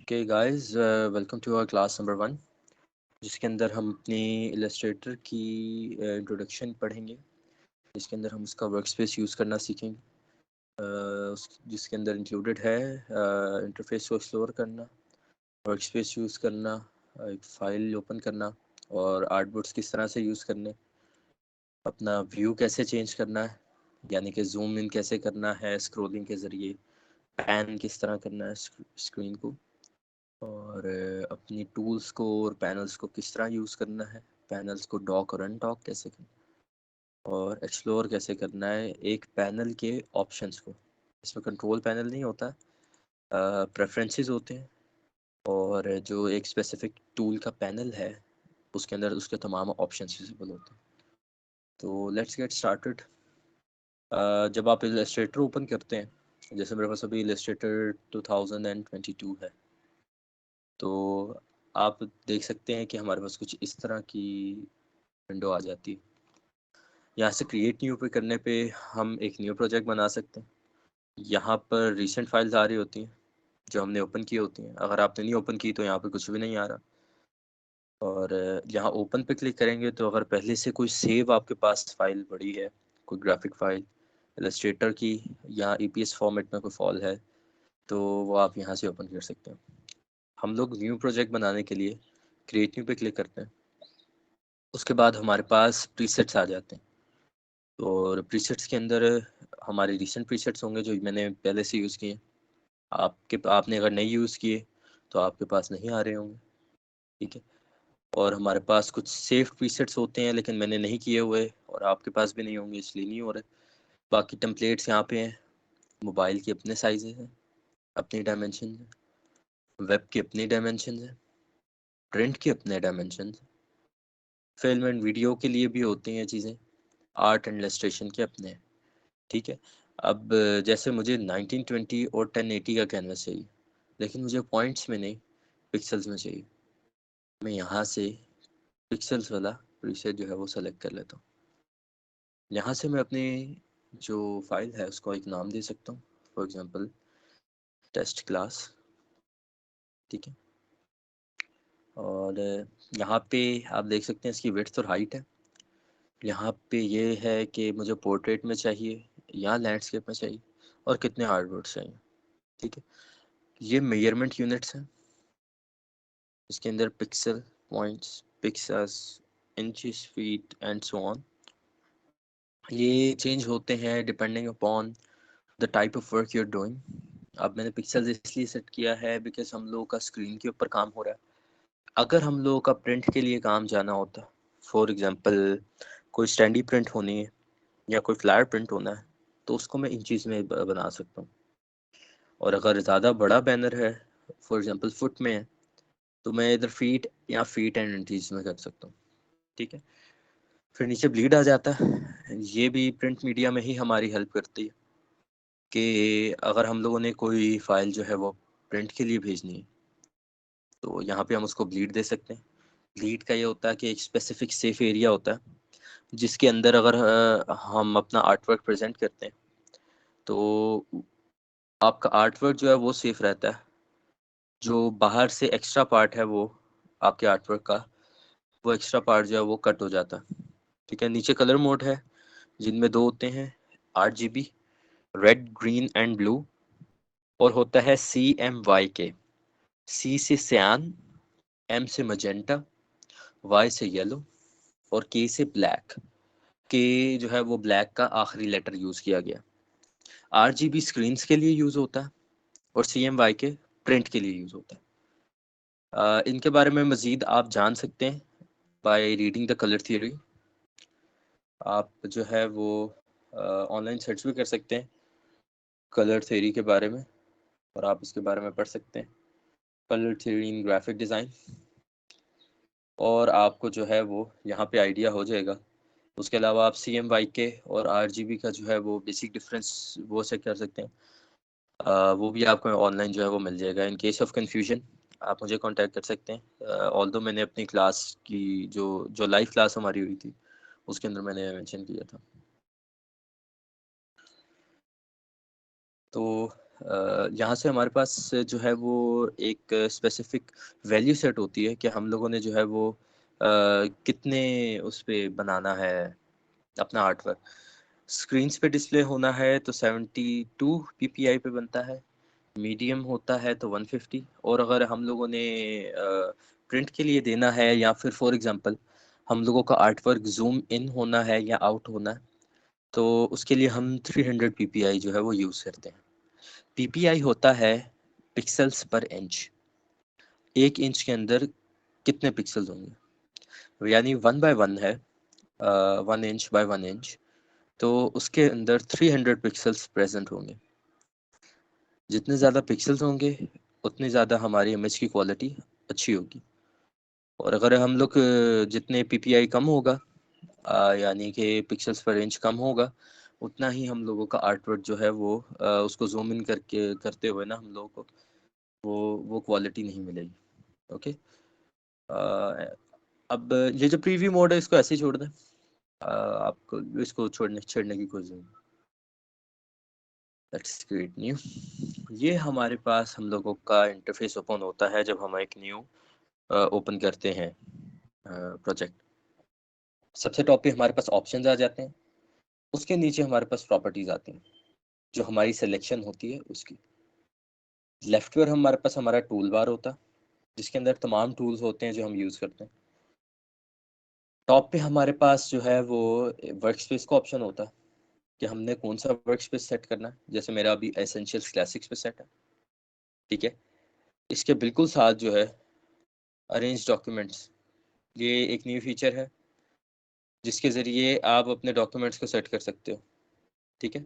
Okay guys, welcome to our class number 1 जिसके अंदर हम अपनी इलस्ट्रेटर की इंट्रोडक्शन पढ़ेंगे, जिसके अंदर हम उसका वर्क स्पेस यूज़ करना सीखेंगे, जिसके अंदर इंक्लूडेड है इंटरफेस को एक्सप्लोर करना, वर्क स्पेस यूज़ करना, एक फ़ाइल ओपन करना और आर्टबोर्ड्स किस तरह से यूज़ करने, अपना व्यू कैसे चेंज करना है, यानी कि जूम इन कैसे करना है स्क्रोलिंग के ज़रिए, पैन किस तरह करना है स्क्रीन को, और अपनी टूल्स को और पैनल्स को किस तरह यूज़ करना है, पैनल्स को डॉक और अनडॉक कैसे करना और एक्सप्लोर कैसे करना है एक पैनल के ऑप्शंस को। इसमें कंट्रोल पैनल नहीं होता, प्रेफरेंसेस होते हैं और जो एक स्पेसिफिक टूल का पैनल है उसके अंदर उसके तमाम ऑप्शंस विजिबल होते हैं। तो लेट्स गेट स्टार्टेड। जब आप इलस्ट्रेटर ओपन करते हैं, जैसे मेरे पास अभी इलस्ट्रेटर 2022 है, तो आप देख सकते हैं कि हमारे पास कुछ इस तरह की विंडो आ जाती है। यहाँ से क्रिएट न्यू पे करने पे हम एक न्यू प्रोजेक्ट बना सकते हैं। यहाँ पर रिसेंट फाइल्स आ रही होती हैं जो हमने ओपन की होती हैं। अगर आपने नहीं ओपन की तो यहाँ पे कुछ भी नहीं आ रहा। और यहाँ ओपन पे क्लिक करेंगे तो अगर पहले से कोई सेव आपके पास फाइल पड़ी है, कोई ग्राफिक फाइल इलस्ट्रेटर की या EPS फॉर्मेट में कोई फाइल है, तो वो आप यहाँ से ओपन कर सकते हैं। हम लोग न्यू प्रोजेक्ट बनाने के लिए क्रिएट न्यू पे क्लिक करते हैं। उसके बाद हमारे पास प्रीसेट्स आ जाते हैं और प्रीसेट्स के अंदर हमारे रिसेंट प्रीसेट्स होंगे जो मैंने पहले से यूज़ किए। आपने अगर नहीं यूज़ किए तो आपके पास नहीं आ रहे होंगे, ठीक है। और हमारे पास कुछ सेव प्रीसेट्स होते हैं लेकिन मैंने नहीं किए हुए और आपके पास भी नहीं होंगे, इसलिए नहीं हो रहे। बाकी टेम्पलेट्स यहाँ पे हैं। मोबाइल के अपने साइज़ हैं, अपनी डायमेंशन हैं, वेब के अपनी डायमेंशन हैं, प्रिंट के अपने डायमेंशन, फिल्म एंड वीडियो के लिए भी होती हैं चीज़ें, आर्ट एंड इलस्ट्रेशन के अपने हैं, ठीक है। अब जैसे मुझे 1920 और 1080 का कैनवस चाहिए, लेकिन मुझे पॉइंट्स में नहीं, पिक्सल्स में चाहिए। मैं यहाँ से पिक्सल्स वाला प्रीसेट जो है वो सेलेक्ट कर लेता हूँ। यहाँ से मैं अपनी जो फाइल है उसको एक नाम दे सकता हूँ, फॉर एग्जांपल टेस्ट क्लास, ठीक है। और यहाँ पे आप देख सकते हैं इसकी विड्थ और हाइट है। यहाँ पे ये है कि मुझे पोर्ट्रेट में चाहिए या लैंडस्केप में चाहिए और कितने आर्टवर्ड्स चाहिए, ठीक है। ये मेजरमेंट यूनिट्स हैं, इसके अंदर pixel, points, pixels, inches, feet and so on. ये चेंज होते हैं depending upon the type of work you are doing. अब मैंने पिक्सेल्स इसलिए सेट किया है बिकॉज हम लोगों का स्क्रीन के ऊपर काम हो रहा है। अगर हम लोगों का प्रिंट के लिए काम जाना होता, फॉर एग्जांपल कोई स्टैंडी प्रिंट होनी है या कोई फ्लायर प्रिंट होना है, तो उसको मैं इंचेस में बना सकता हूँ। और अगर ज़्यादा बड़ा बैनर है, फॉर एग्जांपल फुट में है, तो मैं इधर फीट या फीट एंड इंचेस में कर सकता हूँ, ठीक है। फिर नीचे ब्लीड आ जाता है। ये भी प्रिंट मीडिया में ही हमारी हेल्प करती है कि अगर हम लोगों ने कोई फाइल जो है वो प्रिंट के लिए भेजनी है, तो यहाँ पे हम उसको ब्लीड दे सकते हैं। ब्लीड का ये होता है कि एक स्पेसिफिक सेफ एरिया होता है जिसके अंदर अगर हम अपना आर्ट वर्क प्रेजेंट करते हैं तो आपका आर्ट वर्क जो है वो सेफ रहता है। जो बाहर से एक्स्ट्रा पार्ट है वो आपके आर्ट वर्क का, वो एक्स्ट्रा पार्ट जो है वो कट हो जाता है, ठीक है। नीचे कलर मोड है जिनमें दो होते हैं, RGB, red, green and blue, और होता है CMYK। C से सियान, M से मजेंटा, Y से येलो और K से ब्लैक। K जो है वो ब्लैक का आखिरी लेटर यूज किया गया। RGB स्क्रीन्स के लिए यूज होता है और CMYK प्रिंट के लिए यूज होता है। इनके बारे में मजीद आप जान सकते हैं by reading the colour theory. आप जो है वो ऑनलाइन सर्च भी कर सकते हैं कलर थ्योरी के बारे में और आप इसके बारे में पढ़ सकते हैं, कलर थ्योरी इन ग्राफिक डिज़ाइन, और आपको जो है वो यहाँ पे आइडिया हो जाएगा। उसके अलावा आप CMYK और RGB का जो है वो बेसिक डिफरेंस वो चेक कर सकते हैं। वो भी आपको ऑनलाइन जो है वो मिल जाएगा। इन केस ऑफ कन्फ्यूजन आप मुझे कांटेक्ट कर सकते हैं। ऑल्दो मैंने अपनी क्लास की जो जो लाइव क्लास हमारी हुई थी उसके अंदर मैंने मेंशन किया था। तो यहाँ से हमारे पास जो है वो एक स्पेसिफिक वैल्यू सेट होती है कि हम लोगों ने जो है वो कितने उस पे बनाना है अपना आर्ट वर्क। स्क्रीन्स पे डिस्प्ले होना है तो 72 ppi पे बनता है, मीडियम होता है तो 150, और अगर हम लोगों ने प्रिंट के लिए देना है या फिर फॉर एग्जांपल हम लोगों का आर्ट वर्क जूम इन होना है या आउट होना है तो उसके लिए हम 300 ppi जो है वो यूज़ करते हैं। ppi होता है पिक्सल्स पर इंच। 1 इंच के अंदर कितने पिक्सल्स होंगे, यानी 1/1 है, 1 इंच बाय 1 इंच, तो उसके अंदर 300 पिक्सल्स प्रेजेंट होंगे। जितने ज़्यादा पिक्सल्स होंगे उतनी ज़्यादा हमारी इमेज की क्वालिटी अच्छी होगी। और अगर हम लोग जितने ppi कम होगा, यानी कि पिक्सल्स पर इंच कम होगा, उतना ही हम लोगों का आर्टवर्क जो है वो उसको जूम इन करके करते हुए ना हम लोगों को वो क्वालिटी नहीं मिलेगी। ओके, अब ये जो प्रीव्यू मोड है इसको ऐसे ही छोड़ दें, आपको इसको छेड़ने की कोई जरूरत नहीं। Let's create new. ये हमारे पास हम लोगों का इंटरफेस ओपन होता है जब हम एक न्यू ओपन करते हैं प्रोजेक्ट। सबसे टॉप पे हमारे पास ऑप्शंस आ जाते हैं, उसके नीचे हमारे पास प्रॉपर्टीज आती हैं जो हमारी सिलेक्शन होती है उसकी। लेफ्ट पर हमारे पास हमारा टूल बार होता है जिसके अंदर तमाम टूल्स होते हैं जो हम यूज़ करते हैं। टॉप पे हमारे पास जो है वो वर्क स्पेस का ऑप्शन होता है कि हमने कौन सा वर्क स्पेस सेट करना है। जैसे मेरा अभी एसेंशियल्स क्लासिक्स पे सेट है, ठीक है। इसके बिल्कुल साथ जो है अरेंज डॉक्यूमेंट्स, ये एक न्यू फीचर है जिसके ज़रिए आप अपने डॉक्यूमेंट्स को सेट कर सकते हो, ठीक है।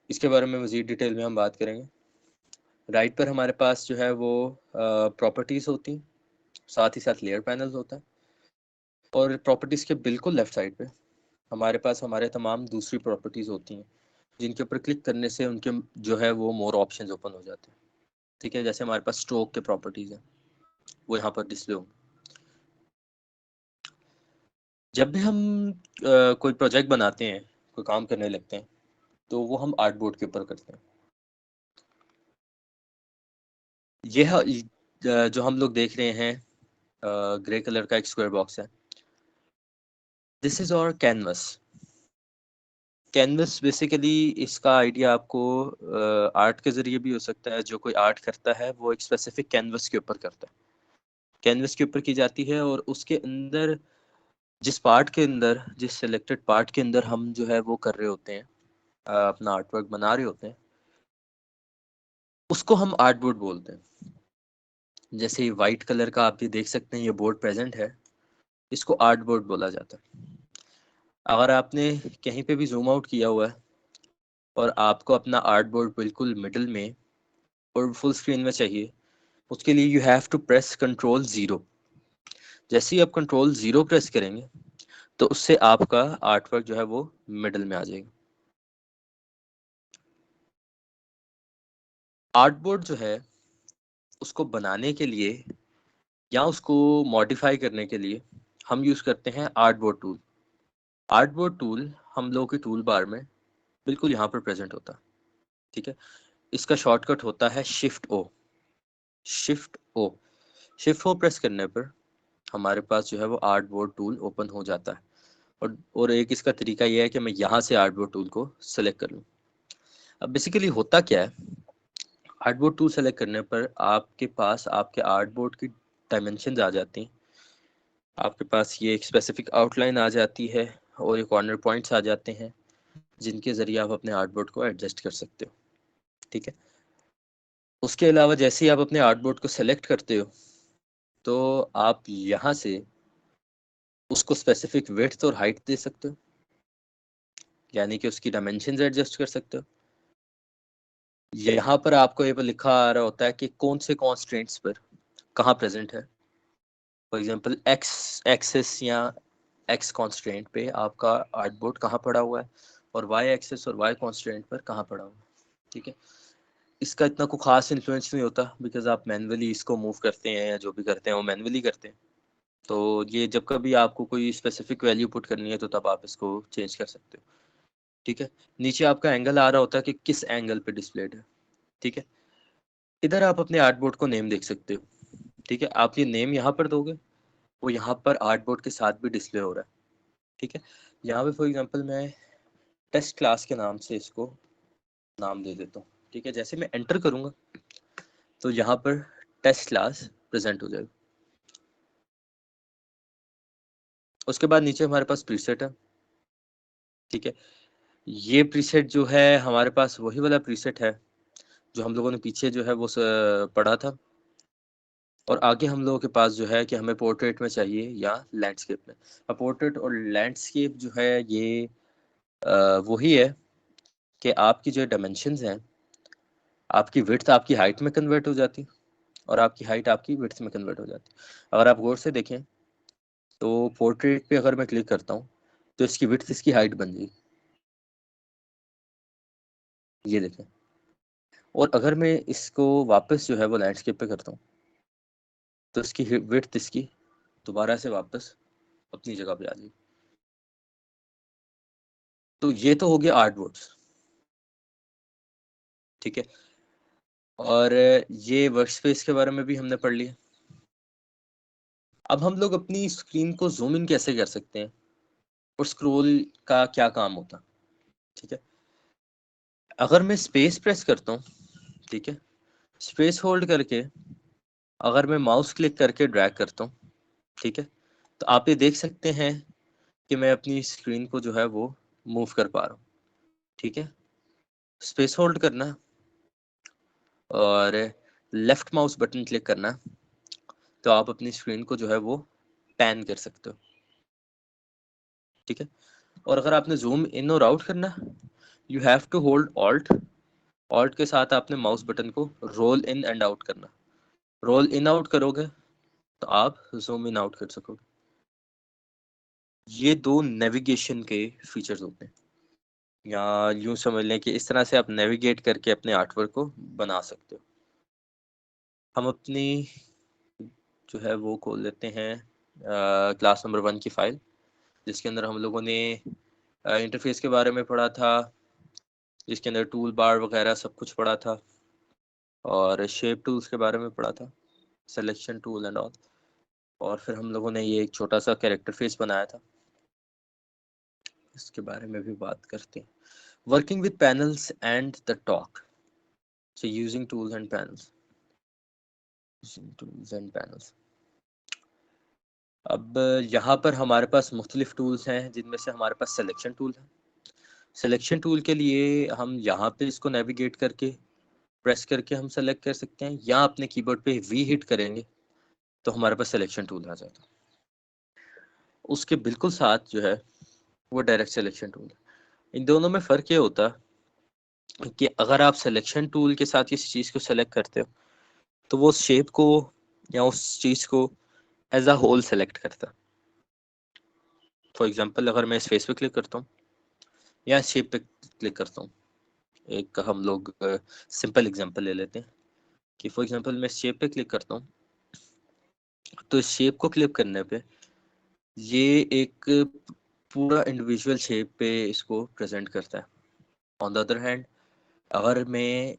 इसके बारे में मज़ीद डिटेल में हम बात करेंगे। राइट पर हमारे पास जो है वो प्रॉपर्टीज़ होती हैं, साथ ही साथ लेयर पैनल होता है, और प्रॉपर्टीज़ के बिल्कुल लेफ्ट साइड पे हमारे पास हमारे तमाम दूसरी प्रॉपर्टीज़ होती हैं जिनके ऊपर क्लिक करने से उनके जो है वो मोर ऑप्शंस ओपन हो जाते हैं, ठीक है। जैसे हमारे पास स्ट्रोक के प्रॉपर्टीज़ हैं, वो यहाँ पर डिस्प्ले होंगे। जब भी हम कोई प्रोजेक्ट बनाते हैं, कोई काम करने लगते हैं, तो वो हम आर्टबोर्ड के ऊपर करते हैं। जो हम लोग देख रहे हैं ग्रे कलर का एक स्क्वायर बॉक्स है, दिस इज और कैनवस। कैनवस बेसिकली इसका आइडिया आपको आर्ट के जरिए भी हो सकता है। जो कोई आर्ट करता है वो एक स्पेसिफिक कैनवस के ऊपर करता है, कैनवस के ऊपर की जाती है, और उसके अंदर जिस सिलेक्टेड पार्ट के अंदर हम जो है वो कर रहे होते हैं, अपना आर्ट वर्क बना रहे होते हैं, उसको हम आर्ट बोर्ड बोलते हैं। जैसे वाइट कलर का आप ये देख सकते हैं, ये बोर्ड प्रेजेंट है, इसको आर्ट बोर्ड बोला जाता है। अगर आपने कहीं पे भी जूम आउट किया हुआ है और आपको अपना आर्ट बोर्ड बिल्कुल मिडिल में और फुल स्क्रीन में चाहिए, उसके लिए you have to press Ctrl 0। जैसे ही आप Ctrl 0 प्रेस करेंगे तो उससे आपका आर्ट वर्क जो है वो मिडिल में आ जाएगा। आर्ट बोर्ड जो है उसको बनाने के लिए या उसको मॉडिफाई करने के लिए हम यूज़ करते हैं आर्टबोर्ड टूल। आर्टबोर्ड टूल हम लोगों के टूल बार में बिल्कुल यहाँ पर प्रेजेंट होता है, ठीक है। इसका शॉर्टकट होता है shift O। Shift O press करने पर हमारे पास जो है वो आर्टबोर्ड टूल ओपन हो जाता है। और एक इसका तरीका यह है कि मैं यहाँ से आर्टबोर्ड टूल को सेलेक्ट कर लूँ। अब बेसिकली होता क्या है, आर्टबोर्ड टूल सेलेक्ट करने पर आपके पास आपके आर्टबोर्ड की डायमेंशन आ जाती हैं। आपके पास ये एक स्पेसिफिक आउटलाइन आ जाती है और ये कॉर्नर पॉइंट्स आ जाते हैं जिनके ज़रिए आप अपने आर्टबोर्ड को एडजस्ट कर सकते हो, ठीक है। उसके अलावा जैसे ही आप अपने आर्टबोर्ड को सेलेक्ट करते हो तो आप यहाँ से उसको स्पेसिफिक विड्थ और हाइट दे सकते हो, यानी कि उसकी डायमेंशंस एडजस्ट कर सकते हो। यहाँ पर आपको ये पर लिखा आ रहा होता है कि कौन से कॉन्स्ट्रेंट्स पर कहाँ प्रेजेंट है। फॉर एग्जांपल एक्स एक्सिस या एक्स कॉन्स्ट्रेंट पे आपका आर्टबोर्ड कहाँ पड़ा हुआ है, और वाई एक्सिस और वाई कॉन्स्ट्रेंट पर कहाँ पड़ा हुआ है, ठीक है। इसका इतना कोई खास इन्फ्लुएंस नहीं होता बिकॉज आप मैनुअली इसको मूव करते हैं या जो भी करते हैं वो मैनुअली करते हैं। तो ये जब कभी आपको कोई स्पेसिफिक वैल्यू पुट करनी है तो तब आप इसको चेंज कर सकते हो, ठीक है। नीचे आपका एंगल आ रहा होता है कि किस एंगल पे डिस्प्लेड है। ठीक है। इधर आप अपने आर्टबोर्ड को नेम देख सकते हो। ठीक है, आप ये नेम यहाँ पर दोगे, वो यहाँ पर आर्टबोर्ड के साथ भी डिस्प्ले हो रहा है। ठीक है, यहाँ पे फॉर एग्जांपल मैं टेस्ट क्लास के नाम से इसको नाम दे देता हूँ। ठीक है, जैसे मैं एंटर करूँगा तो यहाँ पर टेस्ट क्लास प्रेजेंट हो जाएगा। उसके बाद नीचे हमारे पास प्रीसेट है। ठीक है, ये प्रीसेट जो है हमारे पास वही वाला प्रीसेट है जो हम लोगों ने पीछे जो है वो पढ़ा था। और आगे हम लोगों के पास जो है कि हमें पोर्ट्रेट में चाहिए या लैंडस्केप में। अब पोर्ट्रेट और लैंडस्केप जो है ये वही है कि आपकी जो डायमेंशंस हैं, आपकी विड्थ आपकी हाइट में कन्वर्ट हो जाती है और आपकी हाइट आपकी विड्थ में कन्वर्ट हो जाती है। अगर आप गौर से देखें तो पोर्ट्रेट पे अगर मैं क्लिक करता हूँ तो इसकी विड्थ इसकी हाइट बन जाएगी, ये देखें। और अगर मैं इसको वापस जो है वो लैंडस्केप पे करता हूँ तो इसकी विड्थ इसकी दोबारा से वापस अपनी जगह पे आ जाएगी। तो ये तो हो गया आर्टबोर्ड्स। ठीक है, और ये वर्कस्पेस के बारे में भी हमने पढ़ लिया। अब हम लोग अपनी स्क्रीन को जूम इन कैसे कर सकते हैं और स्क्रॉल का क्या काम होता है। ठीक है, अगर मैं स्पेस प्रेस करता हूँ, ठीक है, स्पेस होल्ड करके अगर मैं माउस क्लिक करके ड्रैग करता हूँ, ठीक है, तो आप ये देख सकते हैं कि मैं अपनी स्क्रीन को जो है वो मूव कर पा रहा हूँ। ठीक है, स्पेस होल्ड करना और लेफ्ट माउस बटन क्लिक करना तो आप अपनी स्क्रीन को जो है वो पैन कर सकते हो। ठीक है, और अगर आपने जूम इन और आउट करना, you have to hold alt. Alt के साथ आपने माउस बटन को रोल इन एंड आउट करना। रोल इन आउट करोगे तो आप जूम इन आउट कर सकोगे। ये दो नेविगेशन के फीचर्स होते हैं, या यूं समझ लें कि इस तरह से आप नेविगेट करके अपने आर्टवर्क को बना सकते हो। हम अपनी जो है वो खोल लेते हैं क्लास नंबर 1 की फाइल, जिसके अंदर हम लोगों ने इंटरफेस के बारे में पढ़ा था, जिसके अंदर टूल बार वगैरह सब कुछ पढ़ा था और शेप टूल्स के बारे में पढ़ा था, सिलेक्शन टूल एंड ऑल। और फिर हम लोगों ने ये एक छोटा सा कैरेक्टर फेस बनाया था, इसके बारे में भी बात करते हैं। Working with panels and the talk, so using tools and panels, tools and panels. अब यहाँ पर हमारे पास मुख्तलिफ टूल्स हैं, जिनमें से हमारे पास सिलेक्शन टूल है। सिलेक्शन टूल के लिए हम यहाँ पे इसको नेविगेट करके प्रेस करके हम सेलेक्ट कर सकते हैं, या अपने कीबोर्ड पे वी हिट करेंगे तो हमारे पास सिलेक्शन टूल आ जाता है। उसके बिल्कुल साथ जो है वो डायरेक्ट सिलेक्शन टूल है। इन दोनों में फ़र्क ये होता है कि अगर आप सिलेक्शन टूल के साथ किसी चीज़ को सेलेक्ट करते हो तो वो शेप को या उस चीज़ को एज अ होल सेलेक्ट करता है। फॉर एग्जांपल अगर मैं इस फेस पे क्लिक करता हूँ या शेप पे क्लिक करता हूँ, एक हम लोग सिंपल एग्जांपल ले लेते हैं कि फॉर एग्जांपल मैं शेप पे क्लिक करता हूँ, तो इस शेप को क्लिक करने पे ये एक पूरा इंडिविजुअल शेप पे इसको प्रेजेंट करता है। ऑन द अदर हैंड अगर मैं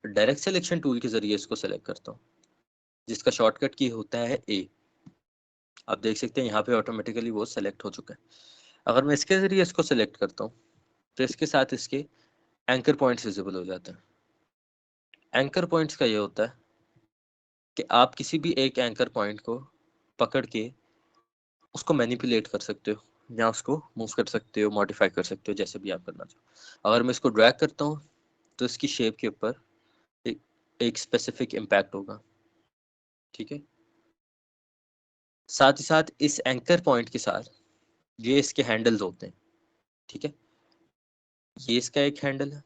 डायरेक्ट सिलेक्शन टूल के जरिए इसको सेलेक्ट करता हूँ, जिसका शॉर्टकट की होता है ए, आप देख सकते हैं यहाँ पे ऑटोमेटिकली वो सेलेक्ट हो चुका है। अगर मैं इसके जरिए इसको सेलेक्ट करता हूँ तो इसके साथ इसके एंकर पॉइंट्स विजिबल हो जाते हैं। एंकर पॉइंट्स का ये होता है कि आप किसी भी एक एंकर पॉइंट को पकड़ के उसको मैनिपुलेट कर सकते हो या उसको मूव कर सकते हो, मॉडिफाई कर सकते हो, जैसे भी आप करना चाहो। अगर मैं इसको ड्रैग करता हूँ तो इसकी शेप के ऊपर एक स्पेसिफिक इम्पैक्ट होगा। ठीक है, साथ ही साथ इस एंकर पॉइंट के साथ ये इसके हैंडल्स होते हैं। ठीक है, ये इसका एक हैंडल है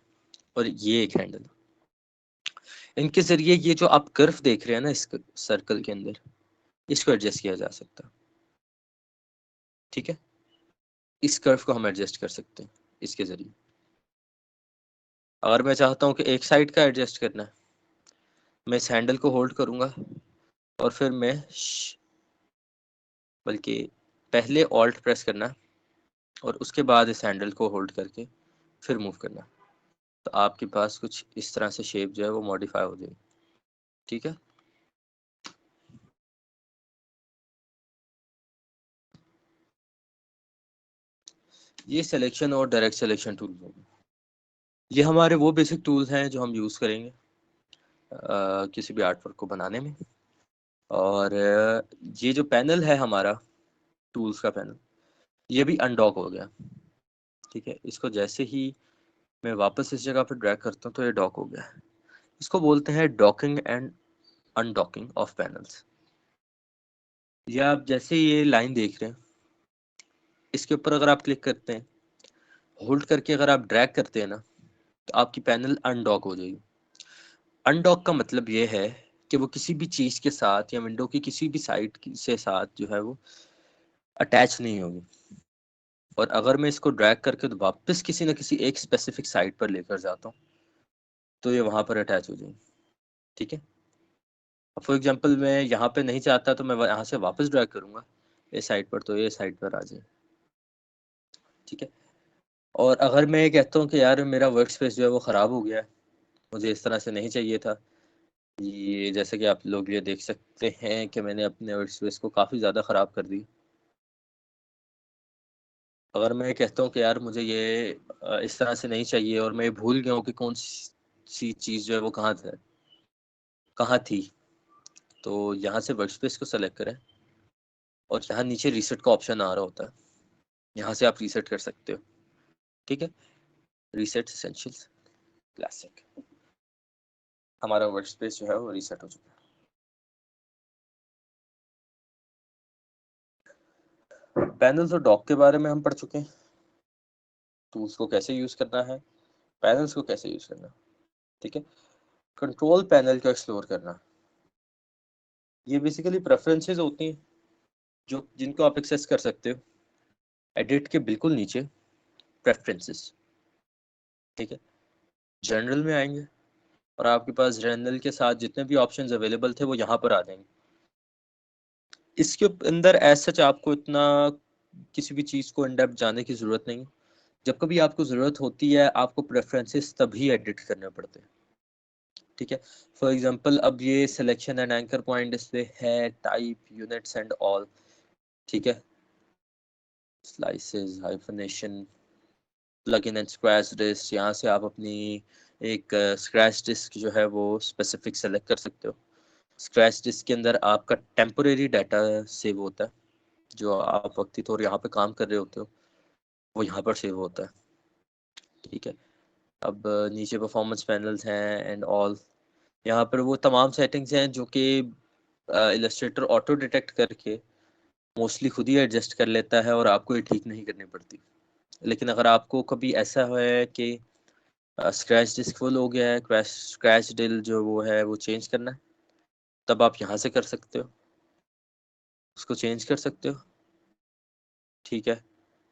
और ये एक हैंडल है। इनके जरिए ये जो आप कर्व देख रहे हैं ना इस सर्कल के अंदर, इसको एडजस्ट किया जा सकता है। ठीक है, इस कर्व को हम एडजस्ट कर सकते हैं इसके जरिए। अगर मैं चाहता हूँ कि एक साइड का एडजस्ट करना है, मैं इस हैंडल को होल्ड करूंगा और फिर मैं बल्कि पहले ऑल्ट प्रेस करना और उसके बाद इस हैंडल को होल्ड करके फिर मूव करना, तो आपके पास कुछ इस तरह से शेप जो है वो मॉडिफाई हो जाएगी। ठीक है, ये सिलेक्शन और डायरेक्ट सिलेक्शन टूल होंगे। ये हमारे वो बेसिक टूल्स हैं जो हम यूज़ करेंगे किसी भी आर्ट वर्क को बनाने में। और ये जो पैनल है हमारा, टूल्स का पैनल, ये भी अनडॉक हो गया। ठीक है, इसको जैसे ही मैं वापस इस जगह पर ड्रैग करता हूँ तो ये डॉक हो गया। इसको बोलते हैं docking and undocking of panels. ये आप जैसे ये लाइन देख रहे हैं, इसके ऊपर अगर आप क्लिक करते हैं, होल्ड करके अगर आप ड्रैग करते हैं ना, तो आपकी पैनल अनडॉक हो जाएगी। अनडॉक का मतलब ये है कि वो किसी भी चीज़ के साथ या विंडो की किसी भी साइड से साथ जो है वो अटैच नहीं होगी। और अगर मैं इसको ड्रैग करके तो वापस किसी न किसी एक स्पेसिफिक साइट पर लेकर जाता हूँ तो ये वहाँ पर अटैच हो जाएगी। ठीक है, फॉर एग्जांपल मैं यहाँ पे नहीं चाहता तो मैं यहाँ से वापस ड्रैग करूँगा इस साइट पर, तो ये साइट पर आ जाए। ठीक है, और अगर मैं ये कहता हूँ कि यार मेरा वर्क स्पेस जो है वो ख़राब हो गया है, मुझे इस तरह से नहीं चाहिए था, ये जैसे कि आप लोग ये देख सकते हैं कि मैंने अपने वर्क स्पेस को काफ़ी ज़्यादा ख़राब कर दी। अगर मैं कहता हूँ कि यार मुझे ये इस तरह से नहीं चाहिए और मैं भूल गया हूँ कि कौन सी चीज़ जो है वो कहाँ थी, तो यहाँ से वर्क स्पेस को सेलेक्ट करें और यहाँ नीचे रीसेट का ऑप्शन आ रहा होता है, यहाँ से आप रीसेट कर सकते हो। ठीक है, रीसेट एसेंशियल्स क्लासिक, हमारा वर्क स्पेस जो है वो रीसेट हो चुका है। पैनल्स और डॉक के बारे में हम पढ़ चुके हैं, टूल्स को कैसे यूज़ करना है, पैनल्स को कैसे यूज़ करना है। ठीक है, कंट्रोल पैनल को एक्सप्लोर करना, ये बेसिकली प्रेफरेंसेस होती हैं जो जिनको आप एक्सेस कर सकते हो एडिट के बिल्कुल नीचे, प्रेफरेंसेस। ठीक है, जनरल में आएंगे और आपके पास जनरल के साथ जितने भी ऑप्शंस अवेलेबल थे वो यहाँ पर आ जाएंगे। इसके अंदर एज सच आपको इतना किसी भी चीज़ को इन डेप्थ जानने की ज़रूरत नहीं। जब कभी आपको ज़रूरत होती है आपको प्रेफरेंसेस तभी एडिट करने पड़ते हैं। ठीक है, फॉर एग्जांपल अब ये selection and anchor point display है, टाइप, यूनिट्स एंड ऑल। ठीक है, slices, hyphenation, plugin and scratch disk, यहाँ से आप अपनी एक स्क्रैच डिस्क जो है वो स्पेसिफिक सेलेक्ट कर सकते हो। स्क्रैच डिस्क के अंदर आपका टेम्पोरेरी डाटा सेव होता है, जो आप वक्ती तौर यहाँ पे काम कर रहे होते हो वो यहाँ पर सेव होता है। ठीक है, अब नीचे परफॉर्मेंस पैनल्स हैं एंड ऑल, यहाँ पर वो तमाम सेटिंग्स हैं जो कि इलस्ट्रेटर ऑटो डिटेक्ट करके मोस्टली खुद ही एडजस्ट कर लेता है और आपको ये ठीक नहीं करनी पड़ती। लेकिन अगर आपको कभी ऐसा है कि स्क्रैच डिस्क फुल हो गया है, स्क्रैच डिल जो वो है वो चेंज करना है, तब आप यहाँ से कर सकते हो, उसको चेंज कर सकते हो। ठीक है,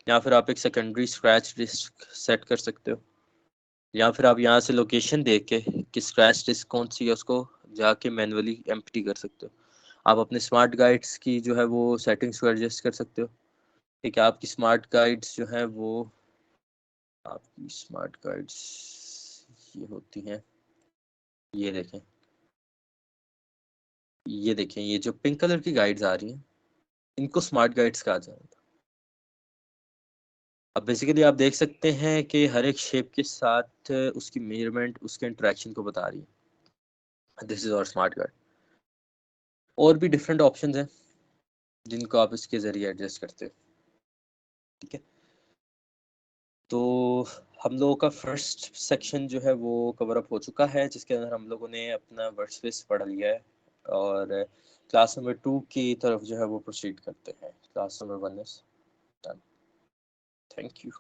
या फिर आप एक सेकेंडरी स्क्रैच डिस्क सेट कर सकते हो, या फिर आप यहाँ से लोकेशन देख के कि स्क्रैच डिस्क कौन सी है उसको जाके मैनुअली एम्प्टी कर सकते हो। आप अपने स्मार्ट गाइड्स की जो है वो सेटिंग्स को एडजस्ट कर सकते हो। ठीक है, आपकी स्मार्ट गाइड्स जो है वो, आपकी स्मार्ट गाइड्स ये होती हैं, ये देखें, ये देखें, ये जो पिंक कलर की गाइड्स आ रही हैं इनको स्मार्ट गाइड्स कहा जाता है। अब बेसिकली आप देख सकते हैं कि हर एक शेप के साथ उसकी मेजरमेंट उसके इंटरेक्शन को बता रही है। दिस इज और स्मार्ट गाइड। और भी डिफरेंट ऑप्शंस हैं जिनको आप इसके ज़रिए एडजस्ट करते हो। ठीक है, तो हम लोगों का फर्स्ट सेक्शन जो है वो कवर अप हो चुका है, जिसके अंदर हम लोगों ने अपना वर्क स्पेस पढ़ लिया है और क्लास नंबर 2 की तरफ जो है वो प्रोसीड करते हैं। Class number 1 is done. Thank you.